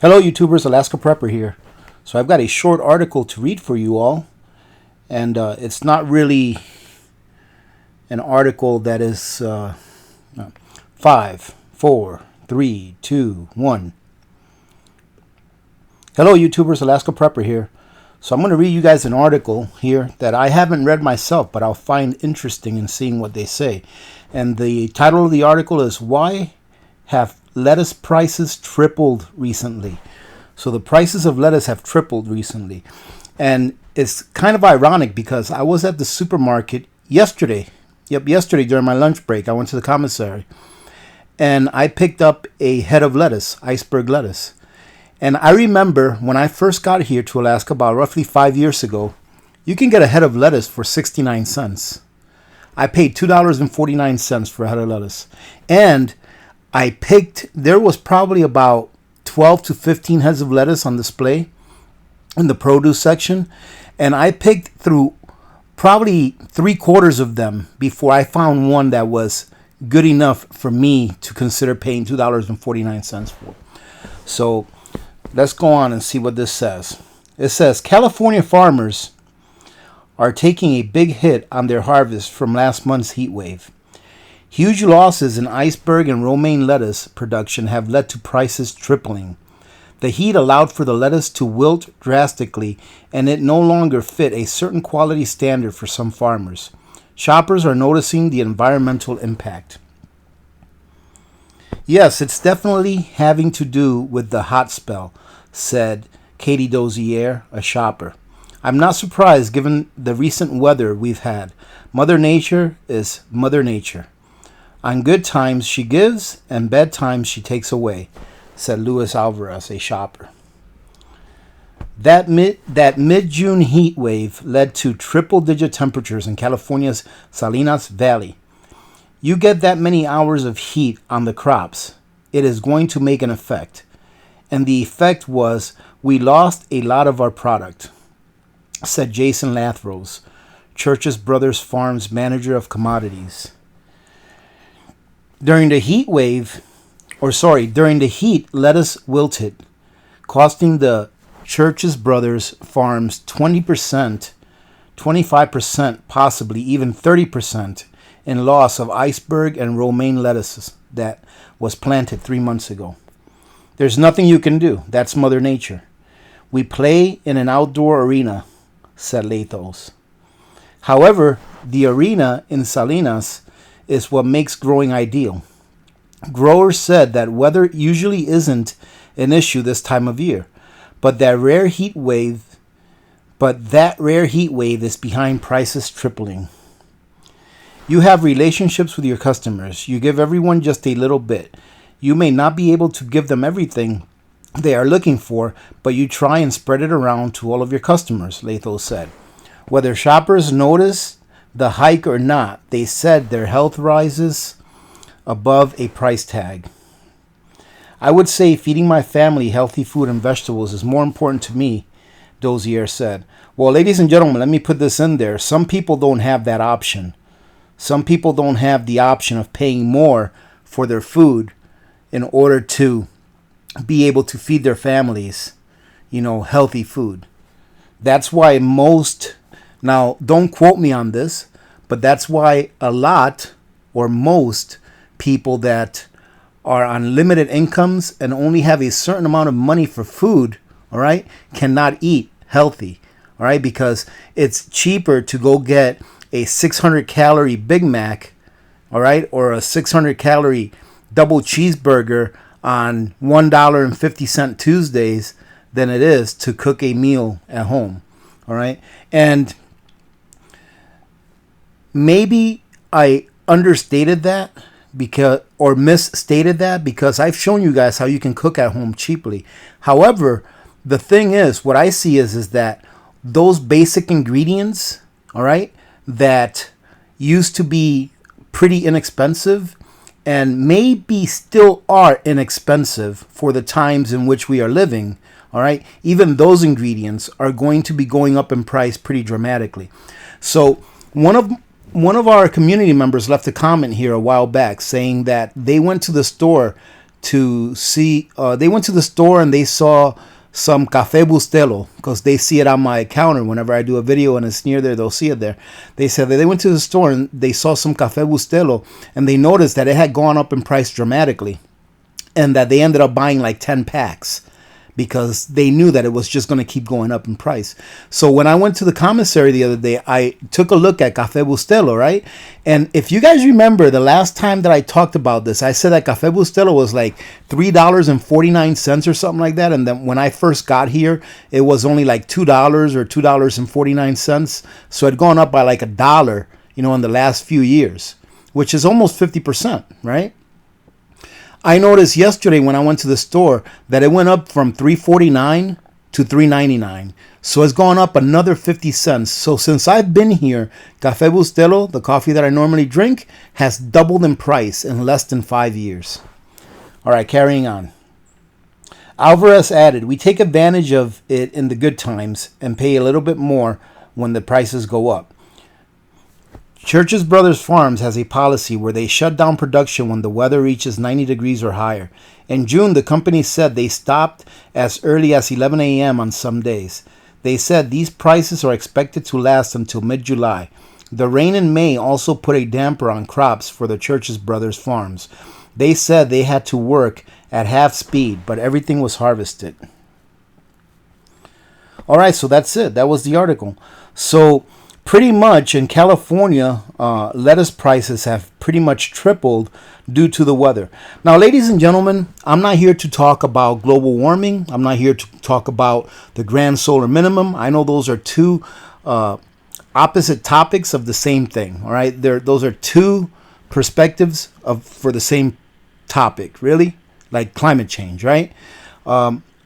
Hello YouTubers, Alaska Prepper here. So I've got a short article to read for you all, and it's not really an article that is 5, 4, 3, 2, 1. Hello YouTubers, Alaska Prepper here. So I'm going to read you guys an article here that I haven't read myself, but I'll find interesting in seeing what they say. And the title of the article is Why Have Lettuce Prices Tripled Recently? So the prices of lettuce have tripled recently. And it's kind of ironic because I was at the supermarket yesterday. Yesterday during my lunch break, I went to the commissary. And I picked up a head of lettuce, iceberg lettuce. And I remember when I first got here to Alaska about roughly 5 years ago, you can get a head of lettuce for 69 cents. I paid $2.49 for a head of lettuce. And there was probably about 12 to 15 heads of lettuce on display in the produce section. And I picked through probably 3/4 of them before I found one that was good enough for me to consider paying $2.49 for. So let's go on and see what this says. It says California farmers are taking a big hit on their harvest from last month's heat wave. Huge losses in iceberg and romaine lettuce production have led to prices tripling. The heat allowed for the lettuce to wilt drastically, and it no longer fit a certain quality standard for some farmers. Shoppers are noticing the environmental impact. Yes, it's definitely having to do with the hot spell, said Katie Dozier, a shopper. I'm not surprised given the recent weather we've had. Mother Nature is Mother Nature. On good times she gives, and bad times she takes away, said Luis Alvarez, a shopper. That mid-June heat wave led to triple-digit temperatures in California's Salinas Valley. You get that many hours of heat on the crops, it is going to make an effect. And the effect was we lost a lot of our product, said Jason Lathros, Church's Brothers Farms manager of commodities. During the heat, lettuce wilted, costing the Church's Brothers Farms 20%, 25%, possibly even 30% in loss of iceberg and romaine lettuces that was planted 3 months ago. There's nothing you can do. That's Mother Nature. We play in an outdoor arena, said Lathos. However, the arena in Salinas is what makes growing ideal. Growers said that weather usually isn't an issue this time of year, but that rare heat wave is behind prices tripling. You have relationships with your customers. You give everyone just a little bit. You may not be able to give them everything they are looking for, but you try and spread it around to all of your customers, Lathos said. Whether shoppers notice the hike or not, they said their health rises above a price tag. I would say feeding my family healthy food and vegetables is more important to me, Dozier said. Well, ladies and gentlemen, let me put this in there. Some people don't have that option. Some people don't have the option of paying more for their food in order to be able to feed their families, healthy food. That's why now don't quote me on this, but that's why a lot or most people that are on limited incomes and only have a certain amount of money for food, all right, cannot eat healthy, all right, because it's cheaper to go get a 600-calorie Big Mac, all right, or a 600-calorie double cheeseburger on $1.50 Tuesdays than it is to cook a meal at home, all right? And maybe I understated that or misstated that because I've shown you guys how you can cook at home cheaply. However, the thing is, what I see is that those basic ingredients, all right, that used to be pretty inexpensive and maybe still are inexpensive for the times in which we are living, all right, even those ingredients are going to be going up in price pretty dramatically. So one of our community members left a comment here a while back saying that they went to the store to see, they went to the store and they saw some Café Bustelo, because they see it on my counter whenever I do a video and it's near there, they'll see it there. They said that they went to the store and they saw some Café Bustelo and they noticed that it had gone up in price dramatically, and that they ended up buying like 10 packs because they knew that it was just going to keep going up in price. So when I went to the commissary the other day, I took a look at Café Bustelo, right? And if you guys remember the last time that I talked about this, I said that Café Bustelo was like $3.49 or something like that. And then when I first got here, it was only like $2 or $2.49. So it had gone up by like $1, in the last few years, which is almost 50%, right? I noticed yesterday when I went to the store that it went up from $3.49 to $3.99. So it's gone up another 50 cents. So since I've been here, Café Bustelo, the coffee that I normally drink, has doubled in price in less than 5 years. All right, carrying on. Alvarez added, we take advantage of it in the good times and pay a little bit more when the prices go up. Church's Brothers Farms has a policy where they shut down production when the weather reaches 90 degrees or higher. In June, the company said they stopped as early as 11 a.m. on some days. They said these prices are expected to last until mid-July. The rain in May also put a damper on crops for the Church's Brothers Farms. They said they had to work at half speed, but everything was harvested. All right, so that's it. That was the article. So pretty much in California, lettuce prices have pretty much tripled due to the weather. Now, ladies and gentlemen, I'm not here to talk about global warming. I'm not here to talk about the grand solar minimum. I know those are two opposite topics of the same thing. All right, those are two perspectives for the same topic, really, like climate change, right?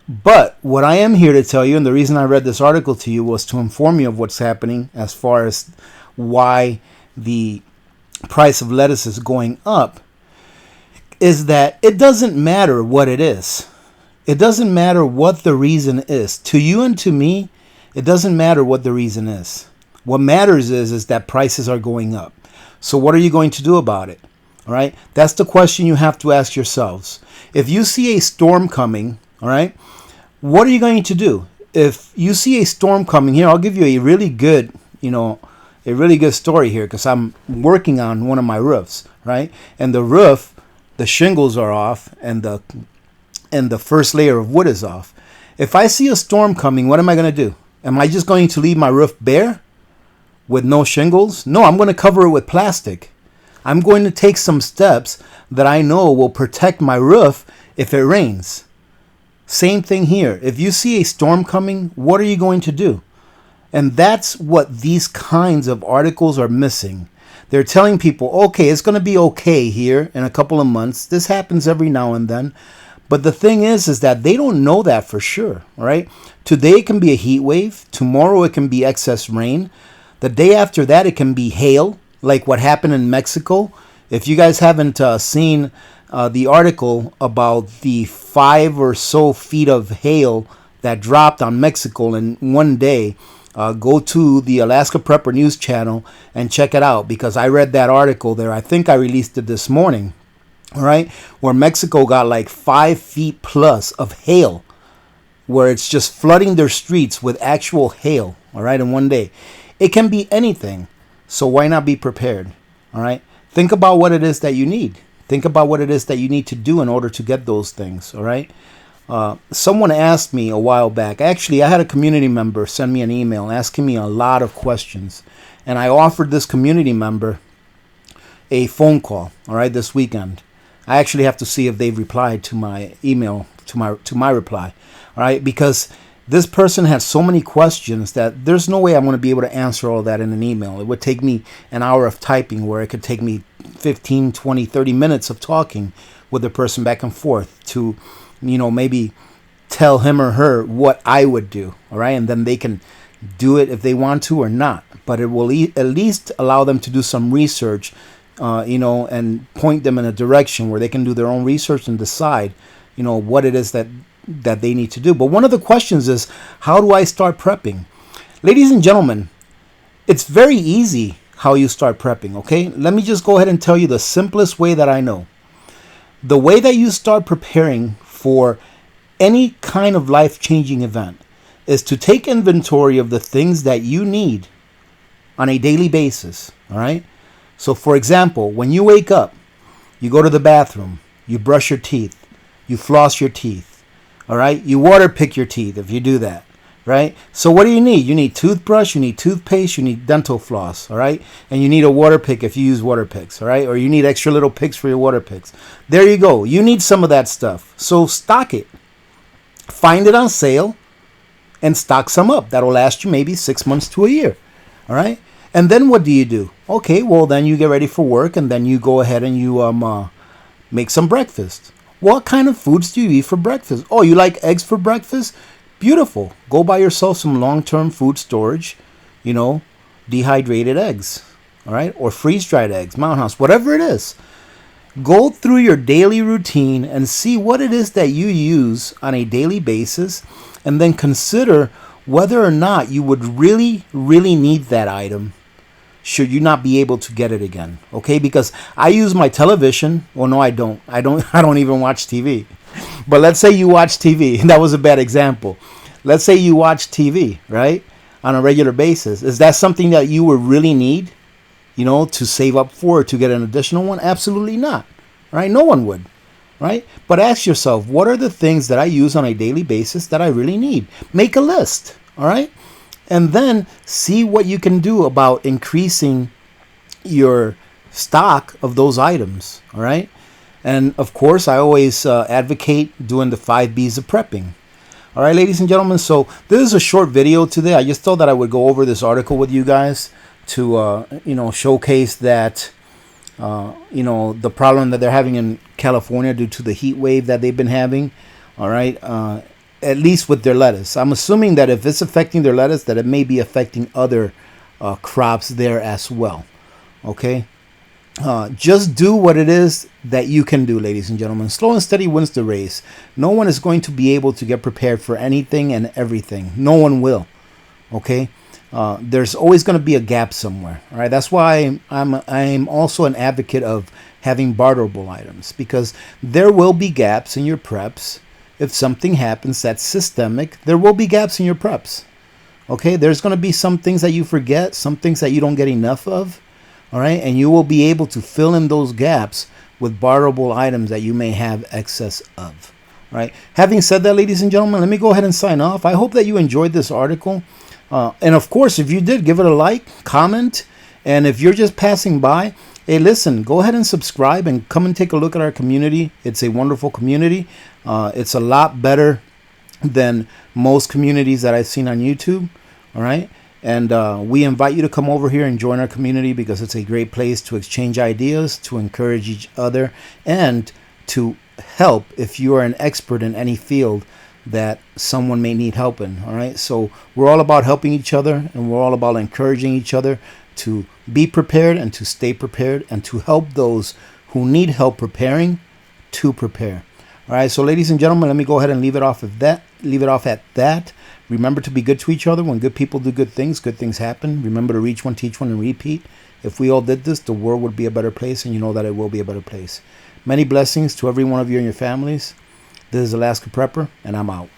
But what I am here to tell you, and the reason I read this article to you, was to inform you of what's happening as far as why the price of lettuce is going up, is that it doesn't matter what it is. It doesn't matter what the reason is. To you and to me, it doesn't matter what the reason is. What matters is that prices are going up. So what are you going to do about it? All right? That's the question you have to ask yourselves. If you see a storm coming, all right, what are you going to do? If you see a storm coming here, I'll give you a really good, story here, because I'm working on one of my roofs, right? And the roof, the shingles are off, and the first layer of wood is off. If I see a storm coming, what am I going to do? Am I just going to leave my roof bare with no shingles? No, I'm going to cover it with plastic. I'm going to take some steps that I know will protect my roof if it rains. Same thing here. If you see a storm coming, what are you going to do? And that's what these kinds of articles are missing. They're telling people, okay, it's going to be okay here in a couple of months. This happens every now and then. But the thing is that they don't know that for sure, right? Today it can be a heat wave. Tomorrow it can be excess rain. The day after that it can be hail, like what happened in Mexico. If you guys haven't seen the article about the 5 or so feet of hail that dropped on Mexico in one day, go to the Alaska Prepper News channel and check it out, because I read that article there. I think I released it this morning, all right, where Mexico got like 5 feet plus of hail, where it's just flooding their streets with actual hail, all right, in one day. It can be anything, so why not be prepared, all right? Think about what it is that you need. Think about what it is that you need to do in order to get those things, all right? Someone asked me a while back. Actually, I had a community member send me an email asking me a lot of questions. And I offered this community member a phone call, all right, this weekend. I actually have to see if they've replied to my email, to my reply, all right? Because this person had so many questions that there's no way I'm going to be able to answer all that in an email. It would take me an hour of typing, where it could take me 15, 20, 30 minutes of talking with the person back and forth to, maybe tell him or her what I would do, all right? And then they can do it if they want to or not. But it will at least allow them to do some research, and point them in a direction where they can do their own research and decide, what it is that they need to do. But one of the questions is, how do I start prepping? Ladies and gentlemen, it's very easy how you start prepping, okay? Let me just go ahead and tell you the simplest way that I know. The way that you start preparing for any kind of life-changing event is to take inventory of the things that you need on a daily basis. All right. So, for example, when you wake up, you go to the bathroom, you brush your teeth, you floss your teeth. All right. You water pick your teeth if you do that. Right? So what do you need? You need toothbrush, you need toothpaste, you need dental floss, all right? And you need a water pick if you use water picks, all right? Or you need extra little picks for your water picks. There you go. You need some of that stuff. So stock it. Find it on sale and stock some up. That'll last you maybe 6 months to a year, all right? And then what do? Okay, well, then you get ready for work and then you go ahead and you make some breakfast. What kind of foods do you eat for breakfast? Oh, you like eggs for breakfast? Beautiful. Go buy yourself some long-term food storage, dehydrated eggs, all right? Or freeze-dried eggs, Mountain House, whatever it is. Go through your daily routine and see what it is that you use on a daily basis, and then consider whether or not you would really, really need that item should you not be able to get it again, okay? Because I use my television. Well, no, I don't. I don't even watch TV. But let's say you watch TV. That was a bad example. Let's say you watch TV, right, on a regular basis. Is that something that you would really need, to save up for, to get an additional one? Absolutely not, right? No one would, right? But ask yourself, what are the things that I use on a daily basis that I really need? Make a list, all right? And then see what you can do about increasing your stock of those items, all right? And of course, I always advocate doing the 5 B's of prepping. All right, ladies and gentlemen. So this is a short video today. I just thought that I would go over this article with you guys to, showcase that, the problem that they're having in California due to the heat wave that they've been having. All right, at least with their lettuce. I'm assuming that if it's affecting their lettuce, that it may be affecting other crops there as well. Okay. Just do what it is that you can do, ladies and gentlemen. Slow and steady wins the race. No one is going to be able to get prepared for anything and everything. No one will. Okay? There's always going to be a gap somewhere. All right? That's why I'm also an advocate of having barterable items, because there will be gaps in your preps. If something happens that's systemic, there will be gaps in your preps. Okay? There's going to be some things that you forget, some things that you don't get enough of. All right, and you will be able to fill in those gaps with barterable items that you may have excess of. All right. Having said that, ladies and gentlemen, let me go ahead and sign off. I hope that you enjoyed this article. And of course, if you did, give it a like, comment. And if you're just passing by, hey, listen, go ahead and subscribe and come and take a look at our community. It's a wonderful community. It's a lot better than most communities that I've seen on YouTube. All right. And we invite you to come over here and join our community, because it's a great place to exchange ideas, to encourage each other, and to help if you are an expert in any field that someone may need help in. All right. So we're all about helping each other, and we're all about encouraging each other to be prepared and to stay prepared, and to help those who need help preparing to prepare. All right. So ladies and gentlemen, let me go ahead and leave it off at that. Remember to be good to each other. When good people do good things happen. Remember to reach one, teach one, and repeat. If we all did this, the world would be a better place, and you know that it will be a better place. Many blessings to every one of you and your families. This is Alaska Prepper, and I'm out.